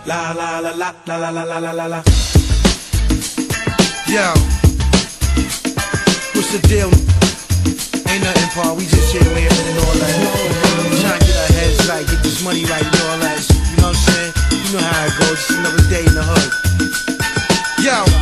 La la la la la la la la la la la. Yo, what's the deal? Ain't nothing, Paul. We just here laughing and all that. Trying to get our heads right, get this money right and all that. You know what I'm saying? You know how it goes. Just another day in the hood. Yo.